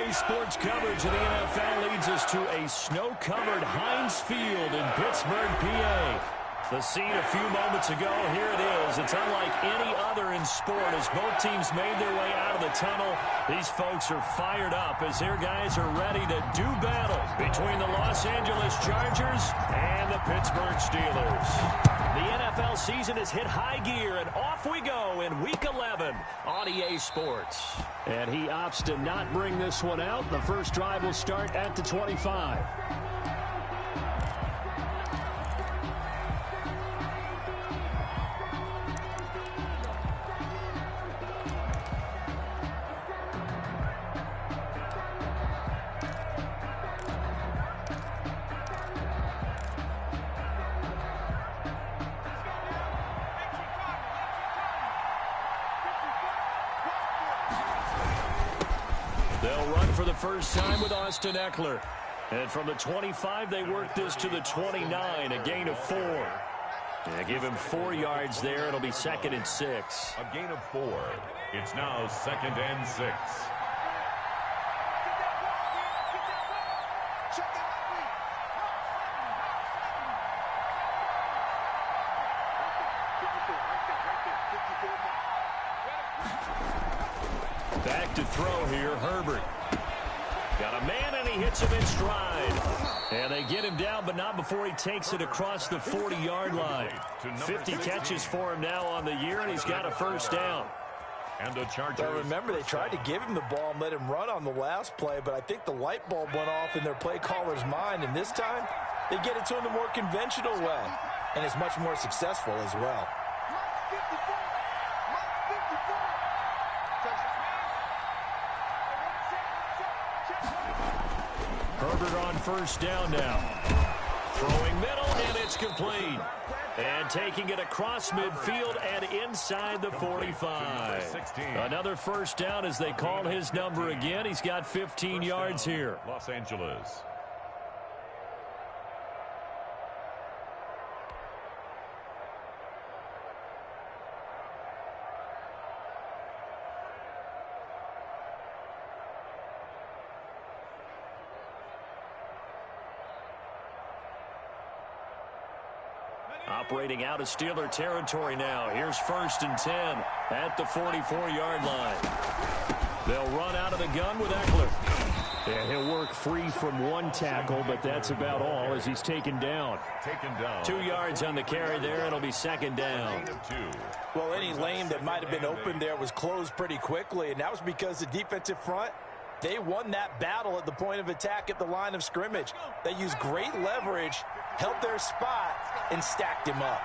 Today's sports coverage of the NFL leads us to a snow-covered Heinz Field in Pittsburgh, PA. The scene a few moments ago, here it is. It's unlike any other in sport as both teams made their way out of the tunnel. These folks are fired up as their guys are ready to do battle between the Los Angeles Chargers and the Pittsburgh Steelers. The NFL season has hit high gear, and off we go in Week 11 on EA Sports. And he opts to not bring this one out. The first drive will start at the 25. They'll run for the first time with Austin Eckler. And from the 25, they work this to the 29, a gain of 4. Yeah, give him 4 yards there. It'll be 2nd and 6. A gain of 4. It's now 2nd and 6. Back to throw here, Herbert. Got a man, and he hits him in stride. And they get him down, but not before he takes it across the 40-yard line. 50 catches for him now on the year, and he's got a first down. And the Chargers. Well, remember, they tried to give him the ball and let him run on the last play, but I think the light bulb went off in their play caller's mind, and this time they get it to him the more conventional way, and it's much more successful as well. Herbert on first down now. Throwing middle, and it's complete. And taking it across midfield and inside the 45. Another first down as they call his number again. He's got 15 yards here. Los Angeles. Operating out of Steeler territory now. Here's 1st and 10 at the 44-yard line. They'll run out of the gun with Eckler. And he'll work free from one tackle, but that's about all as he's taken down. 2 yards on the carry there. It'll be 2nd down. Well, any lane that might have been open there was closed pretty quickly, and that was because the defensive front, they won that battle at the point of attack at the line of scrimmage. They used great leverage, held their spot, and stacked him up.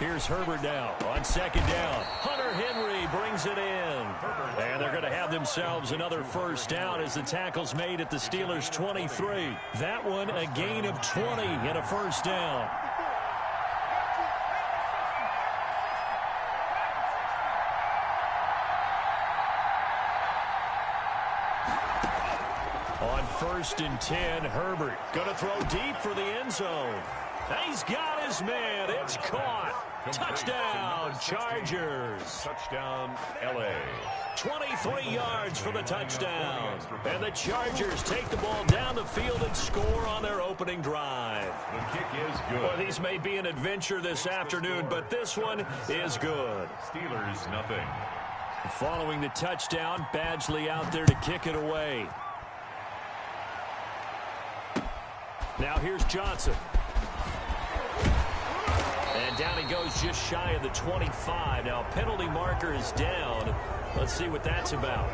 Here's Herbert now on 2nd down. Hunter Henry brings it in. And they're going to have themselves another first down as the tackle's made at the Steelers' 23. That one a gain of 20 and a first down. On 1st and 10, Herbert going to throw deep for the end zone. He's got his man. It's caught. Touchdown, Chargers. Touchdown, L.A. 23 yards for the touchdown. And the Chargers take the ball down the field and score on their opening drive. The kick is good. Well, these may be an adventure this afternoon, but this one is good. Steelers, nothing. Following the touchdown, Badgley out there to kick it away. Now here's Johnson. And down he goes just shy of the 25. Now penalty marker is down. Let's see what that's about.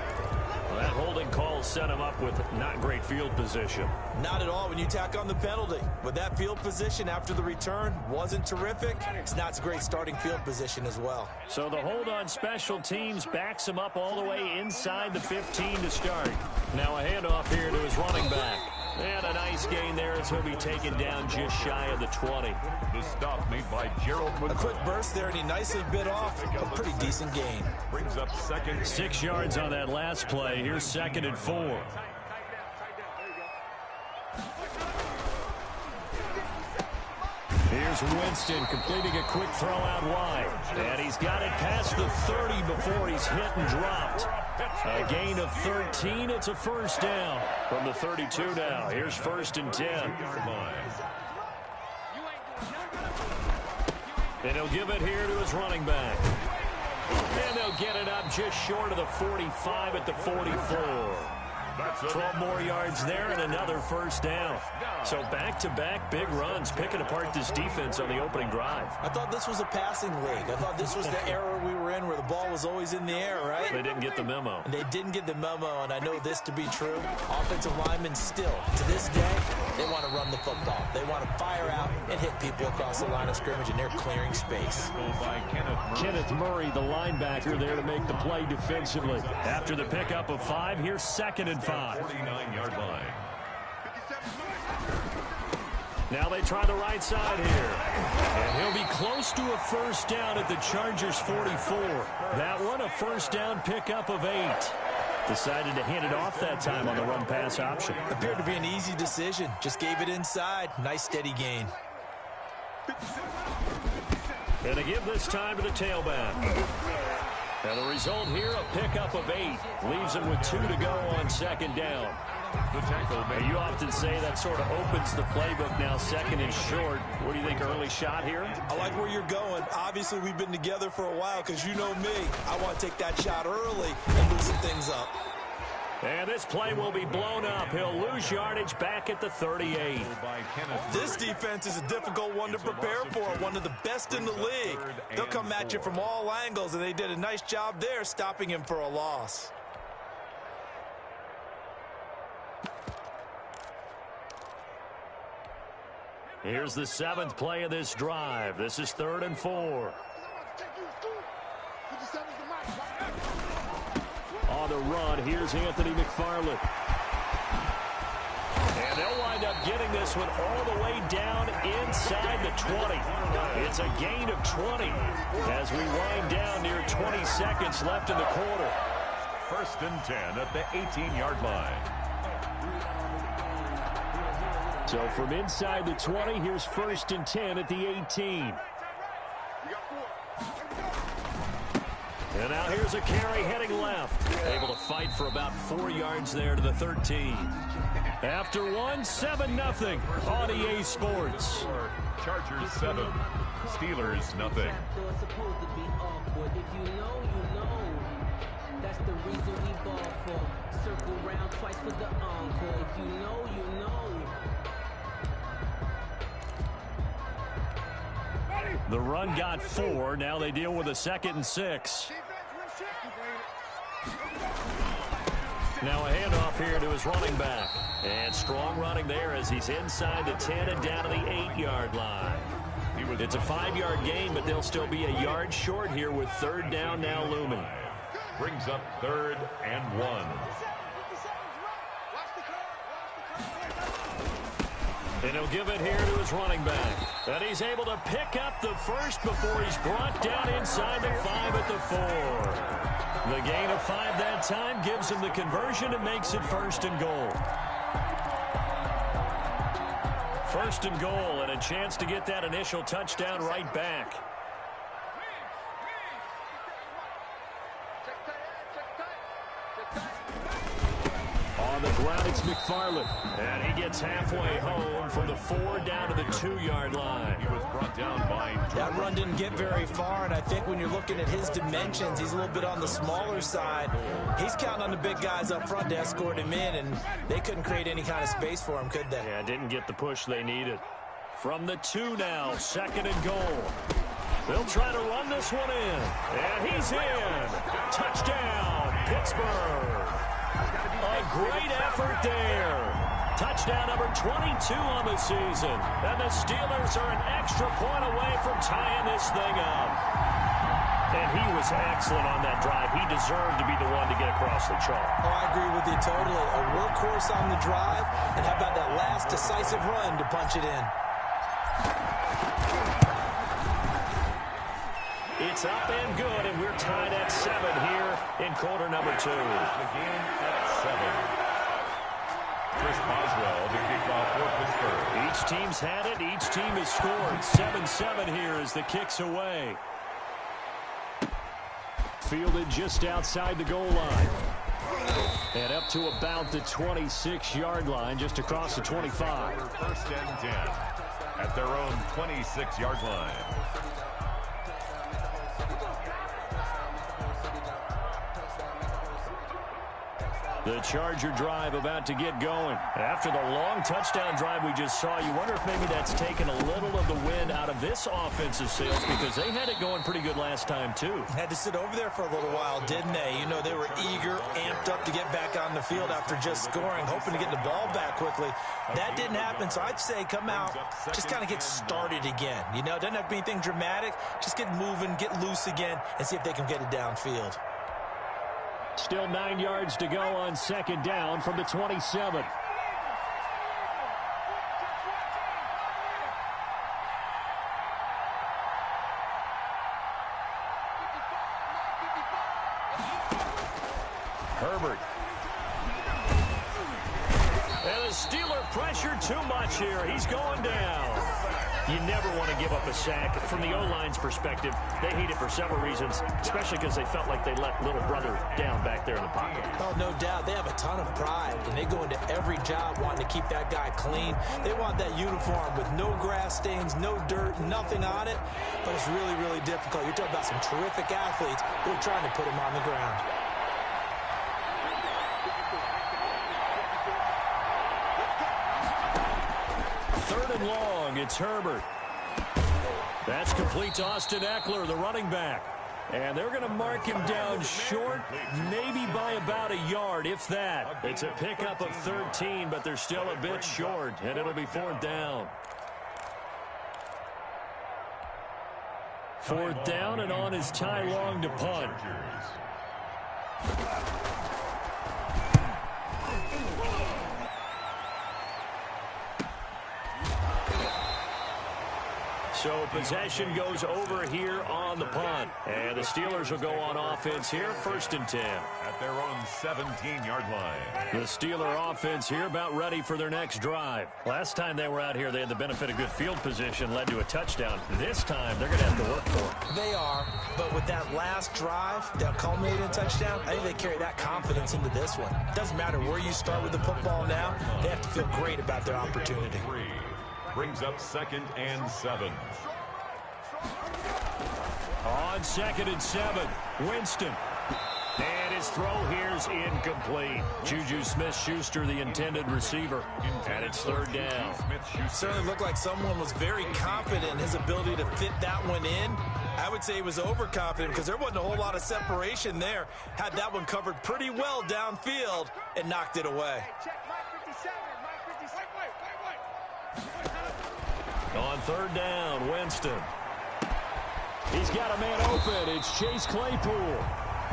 Well, that holding call set him up with not great field position. Not at all when you tack on the penalty. But that field position after the return wasn't terrific. It's not a great starting field position as well. So the hold on special teams backs him up all the way inside the 15 to start. Now a handoff here to his running back. And a nice gain there as he'll be taken down just shy of the 20. The stop made by Gerald. A quick burst there, and he nicely bit off a pretty decent gain. Brings up 2nd. 6 yards on that last play. Here's 2nd and 4. Here's Winston completing a quick throw out wide. And he's got it past the 30 before he's hit and dropped. A gain of 13. It's a first down from the 32 now. Here's 1st and 10. And he'll give it here to his running back. And they'll get it up just short of the 45 at the 44. 12 more yards there and another first down. So back-to-back big runs, picking apart this defense on the opening drive. I thought this was a passing league. I thought this was the era we were in where the ball was always in the air, right? They didn't get the memo. And they didn't get the memo, and I know this to be true. Offensive linemen still, to this day, they want to run the football. They want to fire out and hit people across the line of scrimmage, and they're clearing space. Kenneth Murray, the linebacker, there to make the play defensively. After the pickup of 5, here's 2nd and 5. 49-yard line. Now they try the right side here. And he'll be close to a first down at the Chargers' 44. That one, a first down pickup of 8. Decided to hand it off that time on the run-pass option. Appeared to be an easy decision. Just gave it inside. Nice steady gain. And they give this time to the tailback. And the result here, a pickup of 8. Leaves him with 2 to go on 2nd down. You often say that sort of opens the playbook now, 2nd and short. What do you think, early shot here? I like where you're going. Obviously, we've been together for a while because you know me. I want to take that shot early and loosen things up. And this play will be blown up. He'll lose yardage back at the 38. This defense is a difficult one to prepare for, one of the best in the league. They'll come at you from all angles, and they did a nice job there stopping him for a loss. Here's the 7th play of this drive. This is 3rd and 4. On the run, here's Anthony McFarland. And they'll wind up getting this one all the way down inside the 20. It's a gain of 20 as we wind down near 20 seconds left in the quarter. 1st and 10 at the 18-yard line. So from inside the 20, here's 1st and 10 at the 18. And now here's a carry heading left. Able to fight for about 4 yards there to the 13. After 7-0 on EA Sports. Chargers 7, Steelers nothing. That's the reason we ball for. Circle round twice for the encore. If you know, you know. The run got 4. Now they deal with a 2nd and 6. Now a handoff here to his running back. And strong running there as he's inside the 10 and down to the 8-yard line. It's a 5-yard gain, but they'll still be a yard short here with 3rd down now looming. Brings up 3rd and 1. And he'll give it here to his running back. And he's able to pick up the first before he's brought down inside the 5 at the 4. The gain of 5 that time gives him the conversion and makes it 1st and goal. 1st and goal and a chance to get that initial touchdown right back. On the ground, it's McFarland. And he gets halfway home from the 4 down to the 2-yard line. He was brought down by... That run didn't get very far, and I think when you're looking at his dimensions, he's a little bit on the smaller side. He's counting on the big guys up front to escort him in, and they couldn't create any kind of space for him, could they? Yeah, didn't get the push they needed. From the 2 now, 2nd and goal. They'll try to run this one in. And he's in. Touchdown, Pittsburgh. A great effort there. Touchdown number 22 on the season. And the Steelers are an extra point away from tying this thing up. And he was excellent on that drive. He deserved to be the one to get across the chalk. Oh, I agree with you totally. A workhorse on the drive. And how about that last decisive run to punch it in? It's up and good, and we're tied at 7 here in quarter number 2. The game at 7. Chris Boswell to kick off for Pittsburgh. Each team's had it. Each team has scored. 7-7 here as the kick's away. Fielded just outside the goal line. And up to about the 26-yard line, just across the 25. First and 10 at their own 26-yard line. The Charger drive about to get going. After the long touchdown drive we just saw, you wonder if maybe that's taken a little of the wind out of this offensive sails, because they had it going pretty good last time, too. Had to sit over there for a little while, didn't they? You know, they were eager, amped up to get back on the field after just scoring, hoping to get the ball back quickly. That didn't happen, so I'd say come out, just kind of get started again. You know, it doesn't have to be anything dramatic. Just get moving, get loose again, and see if they can get it downfield. Still 9 yards to go on second down from the 27. Herbert. And the Steeler pressure too much here. He's going down. You never want to give up a sack. From the O-line's perspective, they hate it for several reasons, especially because they felt like they let little brother down back there in the pocket. Oh, no doubt. They have a ton of pride, and they go into every job wanting to keep that guy clean. They want that uniform with no grass stains, no dirt, nothing on it. But it's really, really difficult. You're talking about some terrific athletes who are trying to put him on the ground. Third and long, it's Herbert. That's complete to Austin Eckler, the running back. And they're going to mark him down short, maybe by about a yard, if that. It's a pickup of 13, but they're still a bit short, and it'll be fourth down. Fourth down, and on is Ty Long to punt. So possession goes over here on the punt. And the Steelers will go on offense here, first and 10. At their own 17-yard line. The Steeler offense here about ready for their next drive. Last time they were out here, they had the benefit of good field position, led to a touchdown. This time, they're going to have to work for it. They are, but with that last drive that culminated in a touchdown, I think they carry that confidence into this one. It doesn't matter where you start with the football now. They have to feel great about their opportunity. Brings up 2nd and 7. On 2nd and 7, Winston. And his throw here's incomplete. Juju Smith-Schuster, the intended receiver. And it's third down. Certainly looked like someone was very confident in his ability to fit that one in. I would say he was overconfident because there wasn't a whole lot of separation there. Had that one covered pretty well downfield and knocked it away. On third down, Winston. He's got a man open. It's Chase Claypool.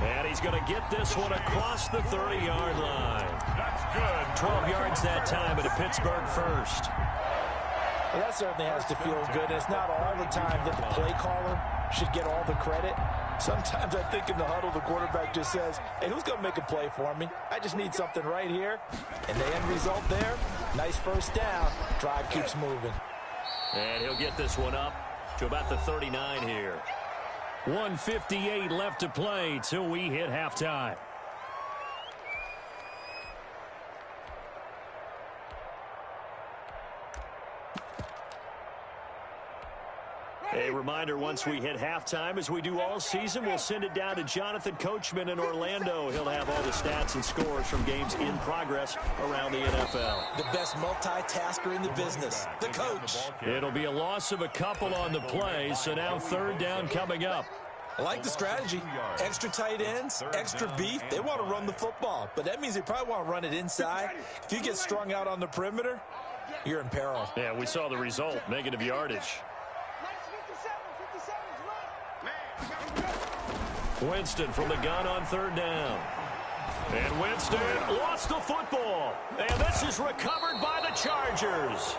And he's going to get this one across the 30-yard line. That's good. 12 yards that time, but a Pittsburgh first. Well, that certainly has to feel good. And it's not all the time that the play caller should get all the credit. Sometimes I think in the huddle, the quarterback just says, hey, who's going to make a play for me? I just need something right here. And the end result there, nice first down. Drive keeps moving. And he'll get this one up to about the 39 here. 1:58 left to play till we hit halftime. A reminder, once we hit halftime, as we do all season, we'll send it down to Jonathan Coachman in Orlando. He'll have all the stats and scores from games in progress around the NFL. The best multitasker in the business, the coach. It'll be a loss of a couple on the play, so now third down coming up. I like the strategy. Extra tight ends, extra beef. They want to run the football, but that means they probably want to run it inside. If you get strung out on the perimeter, you're in peril. Yeah, we saw the result, negative yardage. Winston from the gun on third down. And Winston lost the football. And this is recovered by the Chargers.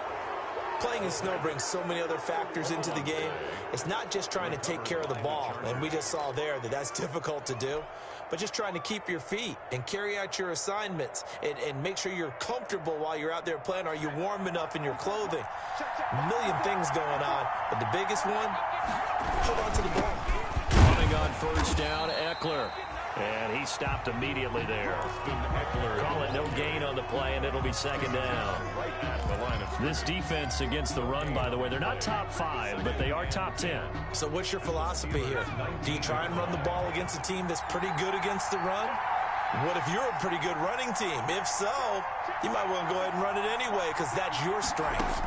Playing in snow brings so many other factors into the game. It's not just trying to take care of the ball, and we just saw there that that's difficult to do, but just trying to keep your feet and carry out your assignments and make sure you're comfortable while you're out there playing. Are you warm enough in your clothing? A million things going on, but the biggest one, hold on to the ball. Running on first down, Eckler. And he stopped immediately there. Call it no gain on the play, and it'll be second down. This defense against the run, by the way, they're not top 5, but they are top 10. So what's your philosophy here? Do you try and run the ball against a team that's pretty good against the run? What if you're a pretty good running team? If so, you might want to go ahead and run it anyway because that's your strength.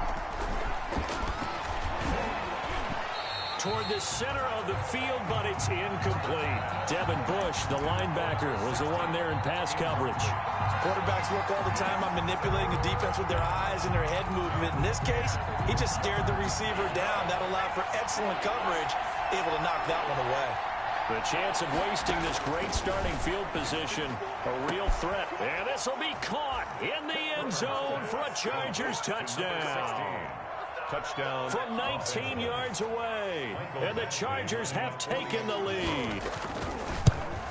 Toward the center of the field, but it's incomplete. Devin Bush, the linebacker, was the one there in pass coverage. Quarterbacks work all the time on manipulating the defense with their eyes and their head movement. In this case, he just stared the receiver down. That allowed for excellent coverage, able to knock that one away. The chance of wasting this great starting field position, a real threat. And this will be caught in the end zone for a Chargers touchdown. Touchdown from 19 yards away, and the Chargers have taken the lead.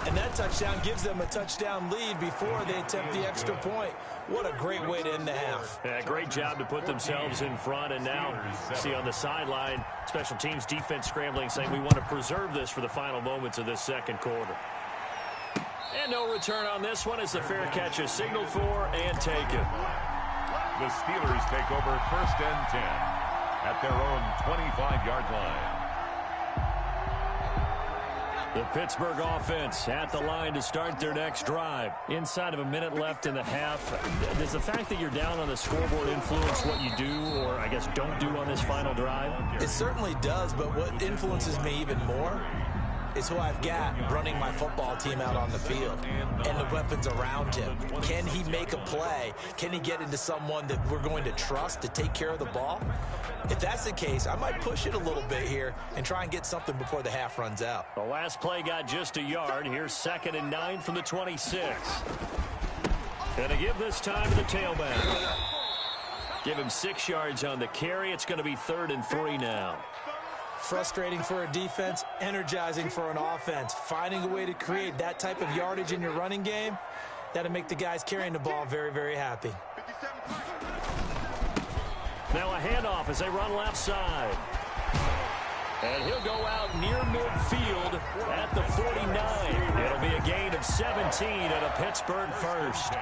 And that touchdown gives them a touchdown lead before they attempt the extra point. What a great way to end the half. Yeah, great job to put themselves in front, and now see on the sideline, special teams defense scrambling, saying we want to preserve this for the final moments of this second quarter. And no return on this one as the fair catch is signaled for and taken. The Steelers take over 1st and 10 at their own 25-yard line. The Pittsburgh offense at the line to start their next drive. Inside of a minute left in the half. Does the fact that you're down on the scoreboard influence what you do, or I guess don't do on this final drive? It certainly does, but what influences me even more is who I've got running my football team out on the field and the weapons around him. Can he make a play? Can he get into someone that we're going to trust to take care of the ball? If that's the case, I might push it a little bit here and try and get something before the half runs out. The last play got just a yard. Here's 2nd and 9 from the 26. Gonna give this time to the tailback. Give him 6 yards on the carry. It's going to be 3rd and 3 now. Frustrating for a defense, energizing for an offense. Finding a way to create that type of yardage in your running game, that'll make the guys carrying the ball very, very happy. Now a handoff as they run left side. And he'll go out near midfield at the 49. It'll be a gain of 17 at a Pittsburgh first.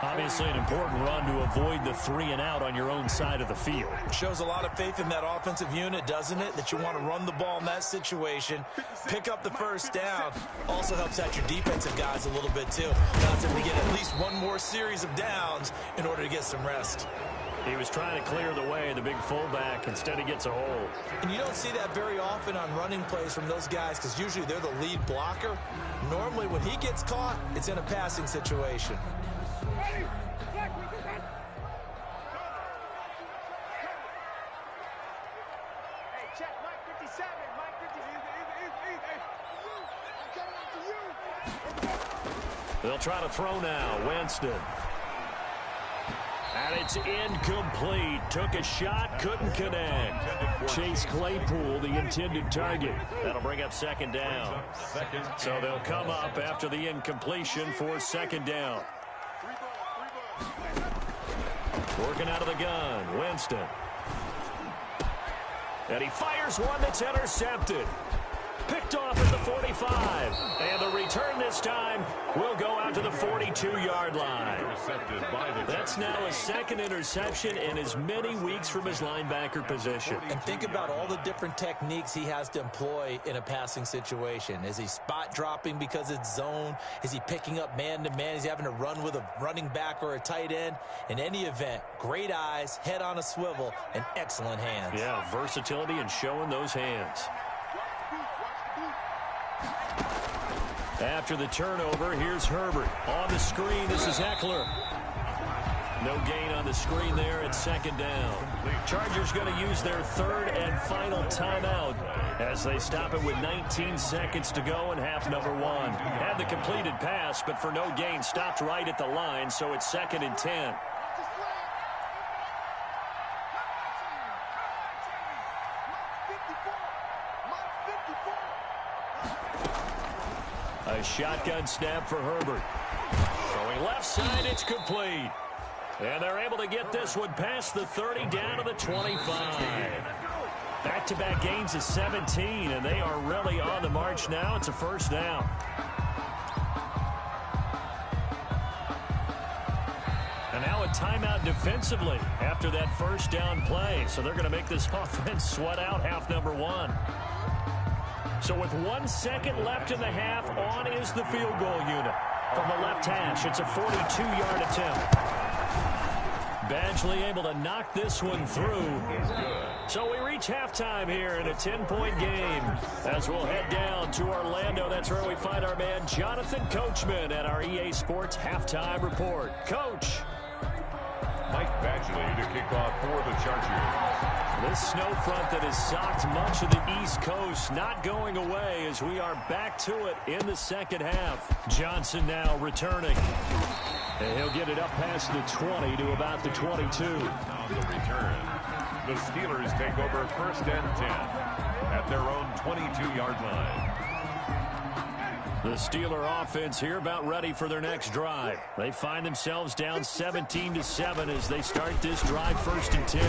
Obviously an important run to avoid the 3 and out on your own side of the field. Shows a lot of faith in that offensive unit, doesn't it? That you want to run the ball in that situation, pick up the first down. Also helps out your defensive guys a little bit too. Allows them to get at least one more series of downs in order to get some rest. He was trying to clear the way, the big fullback. Instead, he gets a hold. And you don't see that very often on running plays from those guys because usually they're the lead blocker. Normally, when he gets caught, it's in a passing situation. They'll try to throw now. Winston. And it's incomplete. Took a shot, couldn't connect. Chase Claypool, the intended target. That'll bring up 2nd down. So they'll come up after the incompletion for 2nd down. Working out of the gun, Winston. And he fires one that's intercepted. Picked off at the 45. And the return this time will go out to the 42-yard line. That's now a 2nd interception in as many weeks from his linebacker position. And think about all the different techniques he has to employ in a passing situation. Is he spot dropping because it's zone? Is he picking up man-to-man? Is he having to run with a running back or a tight end? In any event, great eyes, head on a swivel, and excellent hands. Yeah, versatility and showing those hands. After the turnover, here's Herbert. On the screen, this is Eckler. No gain on the screen there at 2nd down. Chargers going to use their 3rd and final timeout as they stop it with 19 seconds to go in half number 1. Had the completed pass, but for no gain, stopped right at the line, so it's 2nd and 10. A shotgun snap for Herbert. Throwing left side, it's complete. And they're able to get this one past the 30 down to the 25. Back-to-back gains of 17, and they are really on the march now. It's a first down. And now a timeout defensively after that first down play. So they're going to make this offense sweat out half number one. So with 1 second left in the half, on is the field goal unit. From the left hash, it's a 42-yard attempt. Badgley able to knock this one through. So we reach halftime here in a 10-point game. As we'll head down to Orlando, that's where we find our man Jonathan Coachman at our EA Sports Halftime Report. Coach. Mike Badgley to kick off for the Chargers. This snow front that has socked much of the East Coast not going away as we are back to it in the second half. Johnson now returning. And he'll get it up past the 20 to about the 22. On the return, the Steelers take over first and 10 at their own 22-yard line. The Steeler offense here about ready for their next drive. They find themselves down 17-7 as they start this drive first and 10.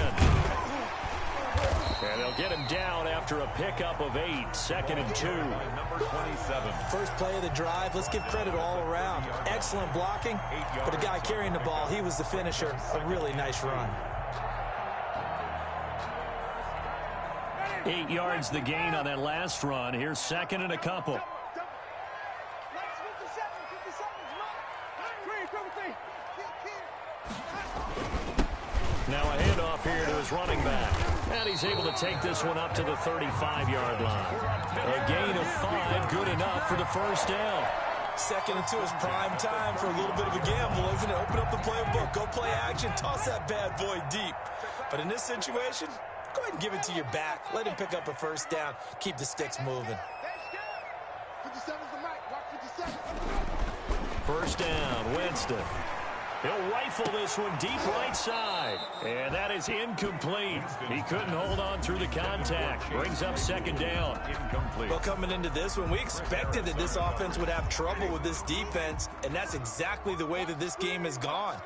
And they'll get him down after a pickup of 8, second and 2. Number 27. First play of the drive, let's give credit all around. Excellent blocking, but the guy carrying the ball, he was the finisher. A really nice run. 8 yards the gain on that last run. Here's second and a couple. Now a handoff here to his running back. And he's able to take this one up to the 35-yard line. A gain of 5, good enough for the first down. Second and 2 is prime time for a little bit of a gamble, isn't it? Open up the playbook, go play action, toss that bad boy deep. But in this situation, go ahead and give it to your back. Let him pick up a first down. Keep the sticks moving. First down, Winston. He'll rifle this one deep right side. And that is incomplete. He couldn't hold on through the contact. Brings up second down. Incomplete. Well, coming into this one, we expected that this offense would have trouble with this defense, and that's exactly the way that this game has gone.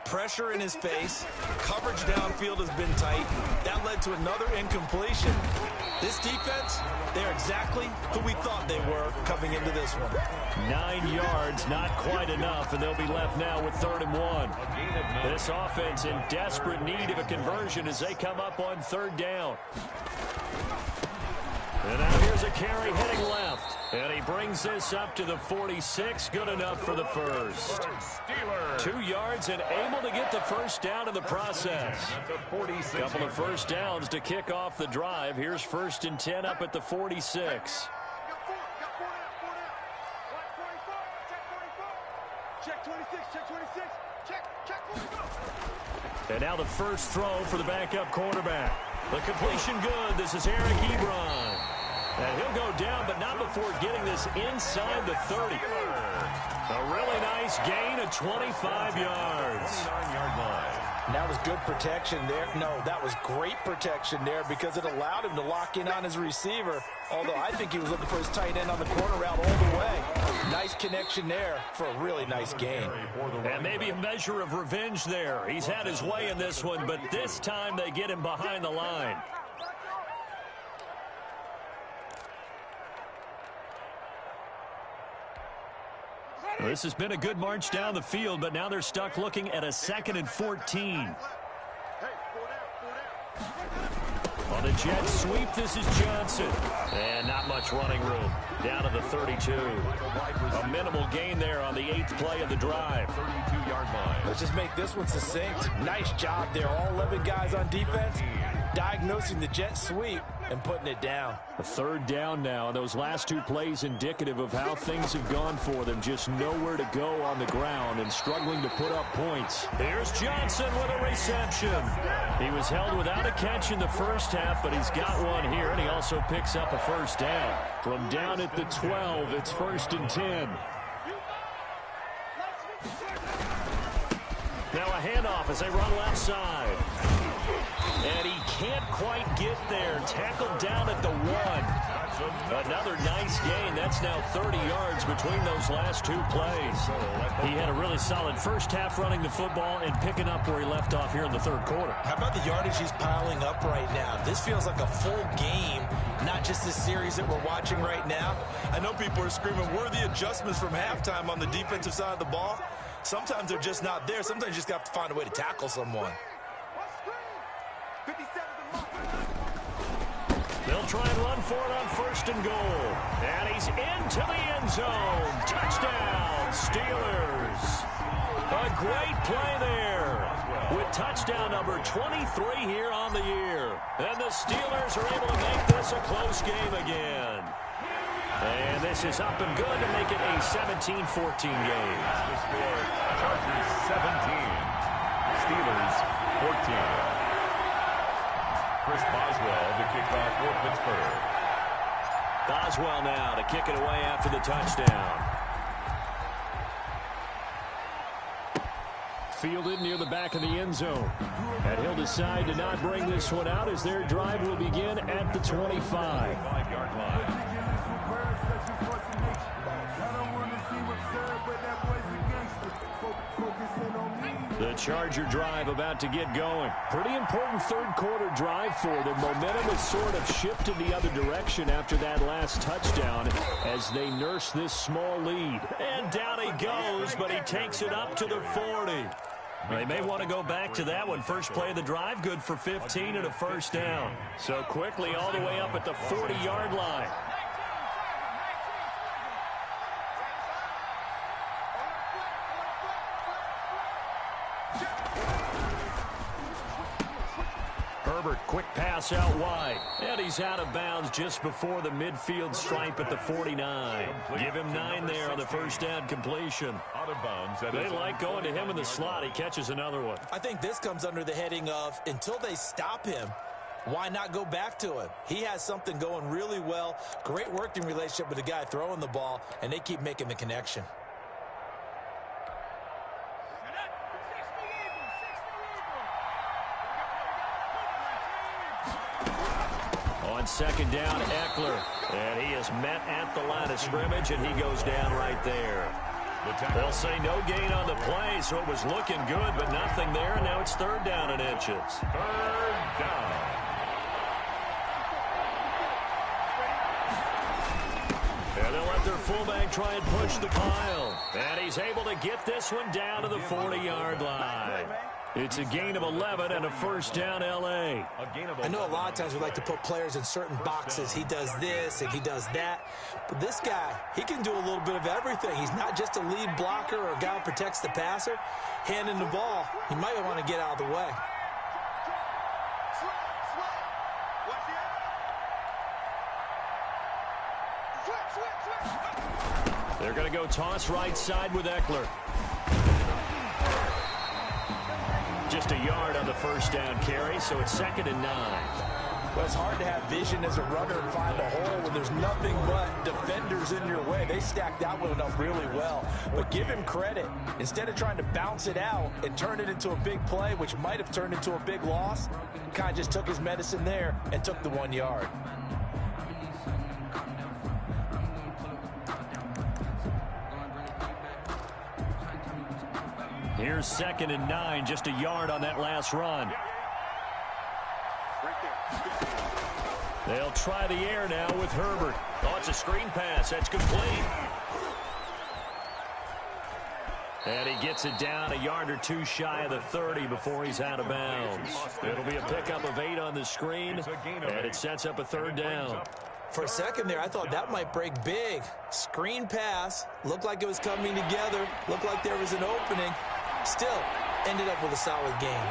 Pressure in his face. Coverage downfield has been tight. That led to another incompletion. This defense, they're exactly who we thought they were coming into this one. 9 yards, not quite enough, and they'll be left now with 3rd and 1. This offense in desperate need of a conversion as they come up on 3rd down. And now here's a carry heading left. And he brings this up to the 46. Good enough for the first. 2 yards and able to get the first down in the process. Couple of first downs to kick off the drive. Here's 1st and 10 up at the 46. And now the first throw for the backup quarterback. The completion good. This is Eric Ebron. And he'll go down, but not before getting this inside the 30. A really nice gain of 25 yards. And that was good protection there. No, that was great protection there because it allowed him to lock in on his receiver, although I think he was looking for his tight end on the corner route all the way. Nice connection there for a really nice gain. And maybe a measure of revenge there. He's had his way in this one, but this time they get him behind the line. This has been a good march down the field, but now they're stuck looking at a 2nd and 14. On the jet sweep, this is Johnson. And not much running room. Down to the 32. A minimal gain there on the 8th play of the drive. 32-yard line. Let's just make this one succinct. Nice job there. All 11 guys on defense diagnosing the jet sweep and putting it down. A 3rd down now. Those last 2 plays indicative of how things have gone for them. Just nowhere to go on the ground and struggling to put up points. Here's Johnson with a reception. He was held without a catch in the first half, but he's got one here, and he also picks up a first down. From down at the 12, it's 1st and 10. Now a handoff as they run left side. And he can't quite get there. Tackled down at the 1. Another nice gain. That's now 30 yards between those last two plays. He had a really solid first half running the football and picking up where he left off here in the third quarter. How about the yardage he's piling up right now? This feels like a full game, not just this series that we're watching right now. I know people are screaming, where are the adjustments from halftime on the defensive side of the ball? Sometimes they're just not there. Sometimes you just have to find a way to tackle someone. They'll try and run for it on 1st and goal. And he's into the end zone. Touchdown, Steelers. A great play there with touchdown number 23 here on the year. And the Steelers are able to make this a close game again. And this is up and good to make it a 17-14 game. The score, Chargers 17, Steelers 14. Chris Boswell to kick off for Pittsburgh. Boswell now to kick it away after the touchdown. Fielded near the back of the end zone. And he'll decide to not bring this one out as their drive will begin at the 25. 5-yard line. The Charger drive about to get going. Pretty important third quarter drive for them. Momentum has sort of shifted the other direction after that last touchdown as they nurse this small lead. And down he goes, but he takes it up to the 40. They may want to go back to that one. First play of the drive, good for 15 and a first down. So quickly all the way up at the 40-yard line. Herbert, quick pass out wide. And he's out of bounds just before the midfield stripe at the 49. Give him 9 there on the first down completion. Out of bounds. They like going to him in the slot. He catches another one. I think this comes under the heading of until they stop him, why not go back to him? He has something going really well. Great working relationship with the guy throwing the ball, and they keep making the connection. On second down, Eckler. And he is met at the line of scrimmage, and he goes down right there. They'll say no gain on the play, so it was looking good, but nothing there, and now it's third down and inches. Third down. And they'll let their fullback try and push the pile. And he's able to get this one down to the 40-yard line. It's a gain of 11 and a first down, L.A. I know a lot of times we like to put players in certain boxes. He does this and he does that. But this guy, he can do a little bit of everything. He's not just a lead blocker or a guy who protects the passer. Handing the ball, he might want to get out of the way. They're going to go toss right side with Eckler. Just a yard on the first down carry, so it's 2nd and 9. Well, it's hard to have vision as a runner and find a hole when there's nothing but defenders in your way. They stacked that one up really well. But give him credit. Instead of trying to bounce it out and turn it into a big play, which might have turned into a big loss, kind of just took his medicine there and took the 1 yard. Here's 2nd and 9, just a yard on that last run. They'll try the air now with Herbert. Oh, it's a screen pass. That's complete. And he gets it down a yard or two shy of the 30 before he's out of bounds. It'll be a pickup of 8 on the screen, and it sets up a third down. For a second there, I thought that might break big. Screen pass. Looked like it was coming together. Looked like there was an opening. Still, ended up with a solid game.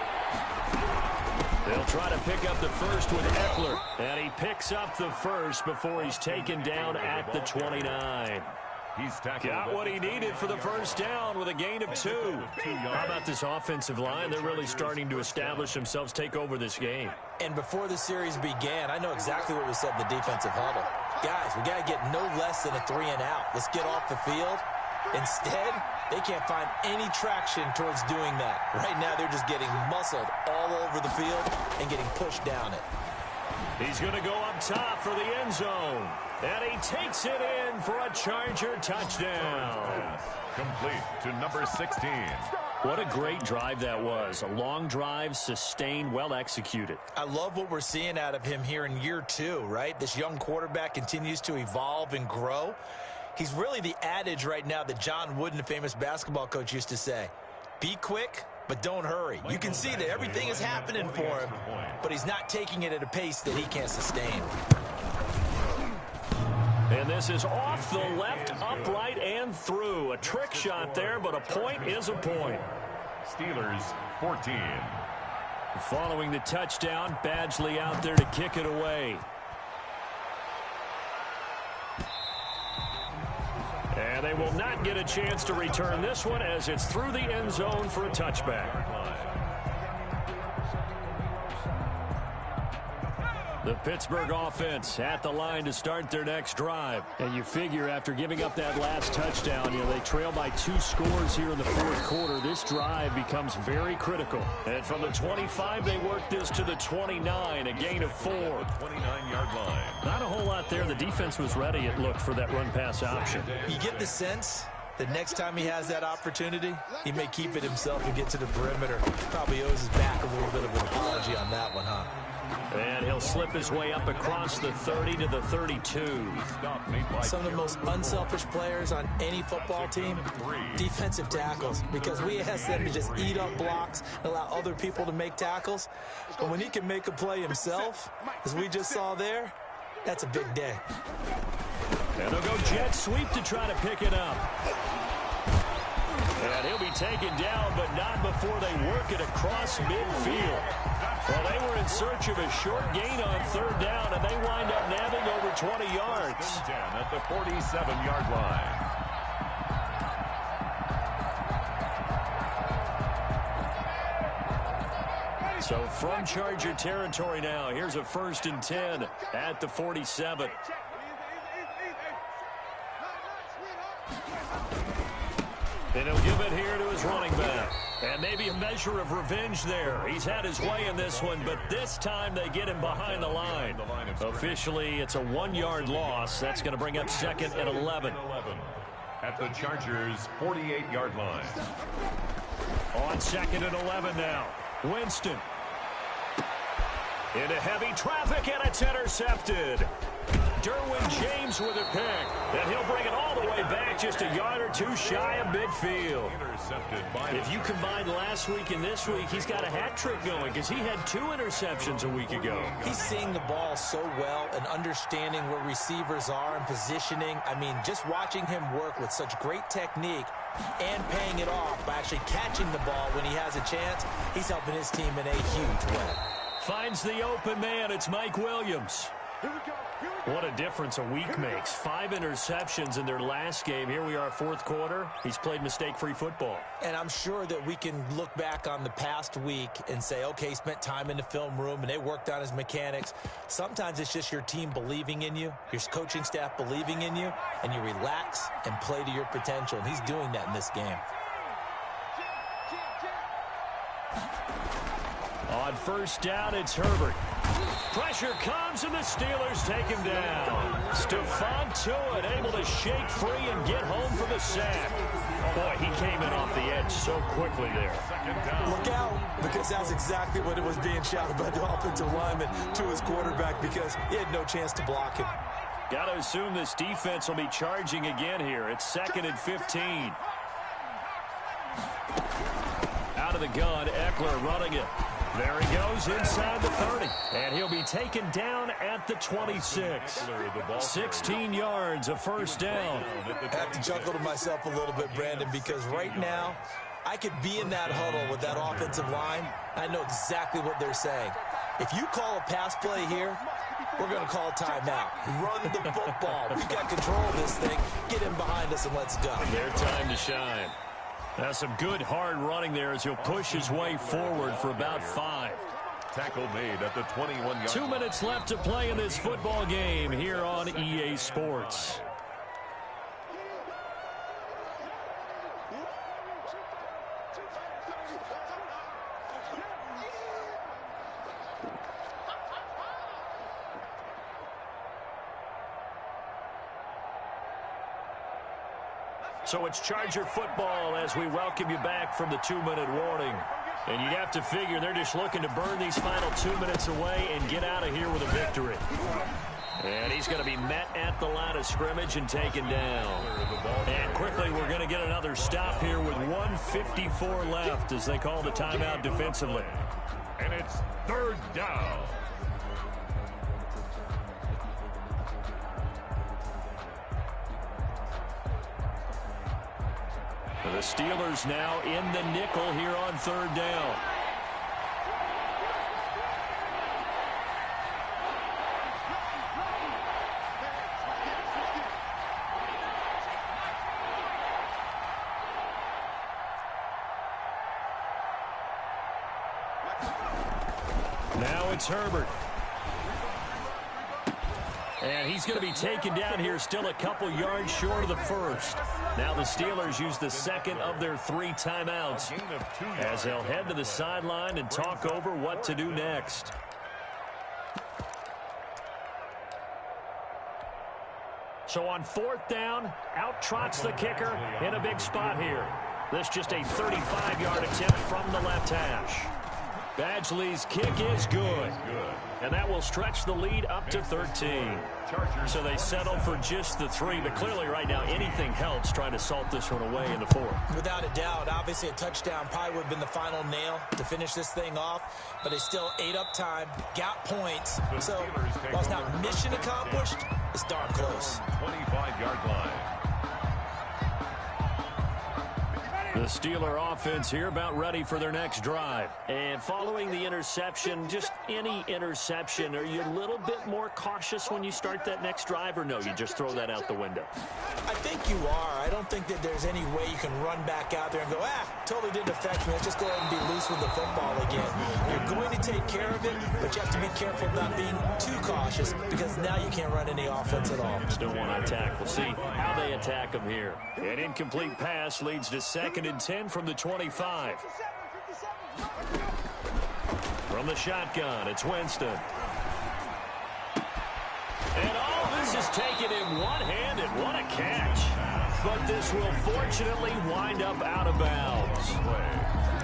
They'll try to pick up the first with Eckler. And he picks up the first before he's taken down at the 29. Got what he needed for the first down with a gain of 2. How about this offensive line? They're really starting to establish themselves, take over this game. And before the series began, I know exactly what was said in the defensive huddle. Guys, we got to get no less than a 3 and out. Let's get off the field. Instead, they can't find any traction towards doing that. Right now, they're just getting muscled all over the field and getting pushed down it. He's going to go up top for the end zone. And he takes it in for a Charger touchdown. Complete to number 16. What a great drive that was. A long drive, sustained, well executed. I love what we're seeing out of him here in year 2, right? This young quarterback continues to evolve and grow. He's really the adage right now that John Wooden, the famous basketball coach, used to say. Be quick, but don't hurry. You can see that everything is happening for him, but he's not taking it at a pace that he can't sustain. And this is off the left, upright, and through. A trick shot there, but a point is a point. Steelers 14. Following the touchdown, Badgley out there to kick it away. And they will not get a chance to return this one as it's through the end zone for a touchback. The Pittsburgh offense at the line to start their next drive. And you figure after giving up that last touchdown, they trail by 2 scores here in the fourth quarter. This drive becomes very critical. And from the 25, they work this to the 29, a gain of 4. 29-yard line. Not a whole lot there. The defense was ready, it looked, for that run-pass option. You get the sense that next time he has that opportunity, he may keep it himself and get to the perimeter. Probably owes his back a little bit of an apology on that one, huh? And he'll slip his way up across the 30 to the 32. Some of the most unselfish players on any football team, defensive tackles, because we ask them to just eat up blocks and allow other people to make tackles. But when he can make a play himself, as we just saw there, that's a big day. And they'll go jet sweep to try to pick it up. And he'll be taken down, but not before they work it across midfield. Well, they were in search of a short gain on third down, and they wind up nabbing over 20 yards. At the 47-yard line. So from Charger territory now, here's a 1st and 10 at the 47. And he'll give it here to his running back. And maybe a measure of revenge there. He's had his way in this one, but this time they get him behind the line. Officially, it's a 1-yard loss. That's going to bring up 2nd and 11. At the Chargers' 48-yard line. On 2nd and 11 now. Winston. Into heavy traffic, and it's intercepted. Derwin James with a pick, and he'll bring it all the way back just a yard or 2 shy of midfield. If you combine last week and this week, he's got a hat trick going because he had 2 interceptions a week ago. He's seeing the ball so well and understanding where receivers are and positioning. I mean, just watching him work with such great technique and paying it off by actually catching the ball when he has a chance, he's helping his team in a huge way. Finds the open man. It's Mike Williams. What a difference a week makes. 5 interceptions in their last game. Here we are, 4th quarter. He's played mistake-free football. And I'm sure that we can look back on the past week and say, okay, he spent time in the film room and they worked on his mechanics. Sometimes it's just your team believing in you, your coaching staff believing in you, and you relax and play to your potential. And he's doing that in this game. On 1st down, it's Herbert. Pressure comes, and the Steelers take him down. Stephon Tuitt able to shake free and get home for the sack. Boy, he came in off the edge so quickly there. Look out, because that's exactly what it was being shouted by the offensive lineman to his quarterback, because he had no chance to block him. Got to assume this defense will be charging again here. It's 2nd and 15. Out of the gun, Eckler running it. There he goes inside the 30. And he'll be taken down at the 26. 16 yards, a 1st down. I have to chuckle to myself a little bit, Brandon, because right now I could be in that huddle with that offensive line. I know exactly what they're saying. If you call a pass play here, we're going to call a timeout. Run the football. We've got control of this thing. Get him behind us and let's go. Their time to shine. That's some good hard running there as he'll push his way forward for about 5. Tackle made at the 21-yard 2 minutes left to play in this football game here on EA Sports. So it's Charger football as we welcome you back from the 2-minute warning. And you'd have to figure they're just looking to burn these final 2 minutes away and get out of here with a victory. And he's going to be met at the line of scrimmage and taken down. And quickly, we're going to get another stop here with 1:54 left as they call the timeout defensively. And it's 3rd down. The Steelers now in the nickel here on 3rd down. Now it's Herbert. And he's going to be taken down here still a couple yards short of the first. Now the Steelers use the second of their 3 timeouts as they'll head to the sideline and talk over what to do next. So on 4th down, out trots the kicker in a big spot here. This just a 35-yard attempt from the left hash. Badgley's kick is good. And that will stretch the lead up to 13. So they settle for just the 3, but clearly right now anything helps trying to salt this one away in the 4th. Without a doubt, obviously a touchdown probably would have been the final nail to finish this thing off, but they still ate up time, got points. So while it's not mission accomplished, it's darn close. 25-yard line. The Steeler offense here about ready for their next drive. And following the interception, just any interception, are you a little bit more cautious when you start that next drive, or no, you just throw that out the window? I think you are. I don't think that there's any way you can run back out there and go, totally didn't affect me. Let's just go ahead and be loose with the football again. You're going to take care of it, but you have to be careful not being too cautious because now you can't run any offense at all. Still want to attack. We'll see how they attack them here. An incomplete pass leads to 2nd and 10 from the 25. From the shotgun, it's Winston. And this is taken in one-handed. What a catch. But this will fortunately wind up out of bounds.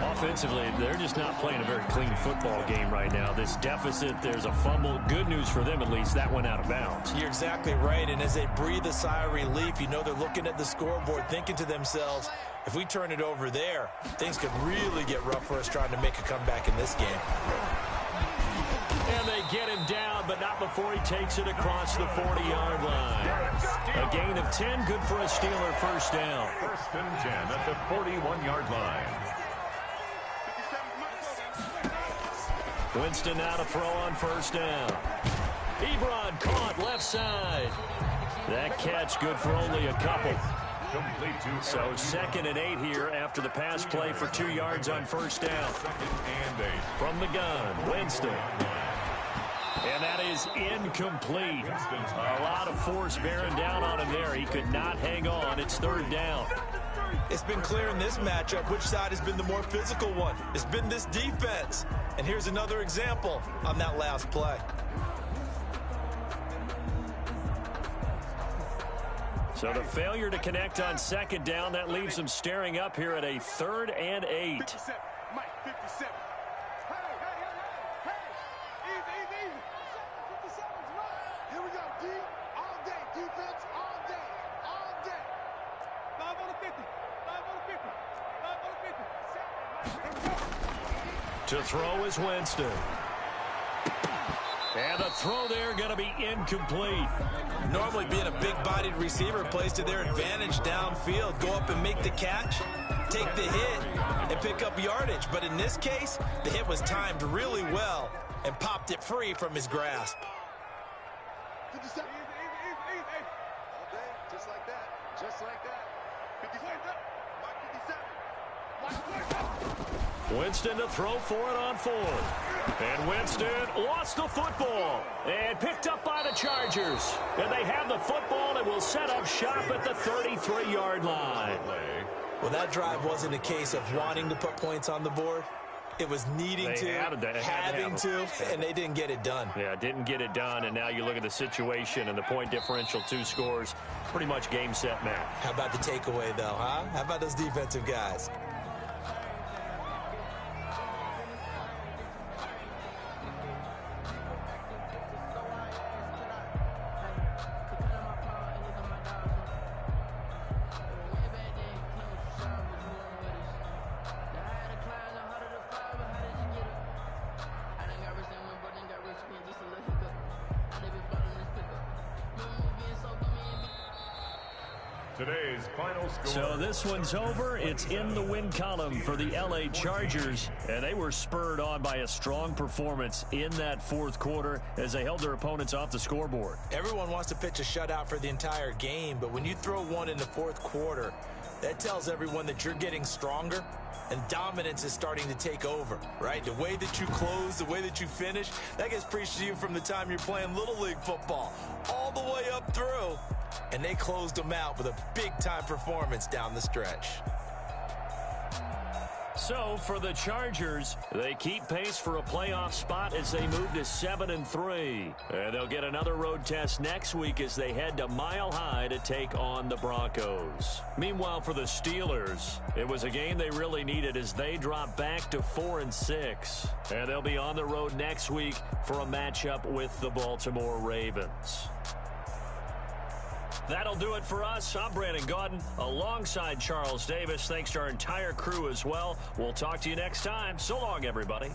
Offensively, they're just not playing a very clean football game right now. This deficit, there's a fumble. Good news for them, at least. That went out of bounds. You're exactly right. And as they breathe a sigh of relief, you know they're looking at the scoreboard, thinking to themselves, if we turn it over there, things could really get rough for us trying to make a comeback in this game. And they get him down, but not before he takes it across the 40-yard line. A gain of 10, good for a Steeler first down. 1st and 10 at the 41-yard line. Winston now to throw on 1st down. Ebron caught left side. That catch good for only a couple. So 2nd and 8 here after the pass play for 2 yards on 1st down. 2nd and 8. From the gun, Winston. And that is incomplete. A lot of force bearing down on him there. He could not hang on. It's 3rd down. It's been clear in this matchup which side has been the more physical one. It's been this defense. And here's another example on that last play. So the failure to connect on 2nd down, that leaves them staring up here at a 3rd and 8. 57. Mike, 57. Easy. 57's right. Here we go, D. All day. Defense all day. All day. 5 on the 50. 5 on the 50. 5 on the 50. To throw is Winston. And the throw there going to be incomplete. Normally being a big-bodied receiver plays to their advantage downfield. Go up and make the catch, take the hit, and pick up yardage. But in this case, the hit was timed really well and popped it free from his grasp. 57. Easy. All day. Just like that. Just like that. 57. Mike, 57. Winston to throw for it on 4th. And Winston lost the football and picked up by the Chargers. And they have the football and will set up shop at the 33-yard line. Well, that drive wasn't a case of wanting to put points on the board. It was needing having to, and they didn't get it done. Yeah, didn't get it done, and now you look at the situation and the point differential, 2 scores, pretty much game, set, match. How about the takeaway, though, huh? How about those defensive guys? Today's final score. So this one's over. It's in the win column for the LA Chargers, and they were spurred on by a strong performance in that fourth quarter as they held their opponents off the scoreboard. Everyone wants to pitch a shutout for the entire game, but when you throw one in the fourth quarter, that tells everyone that you're getting stronger and dominance is starting to take over, right? The way that you close, the way that you finish, that gets preached to you from the time you're playing Little League football all the way up through. And they closed them out with a big-time performance down the stretch. So for the Chargers, they keep pace for a playoff spot as they move to 7-3. And they'll get another road test next week as they head to Mile High to take on the Broncos. Meanwhile, for the Steelers, it was a game they really needed as they drop back to 4-6. And they'll be on the road next week for a matchup with the Baltimore Ravens. That'll do it for us. I'm Brandon Gaudin alongside Charles Davis. Thanks to our entire crew as well. We'll talk to you next time. So long, everybody.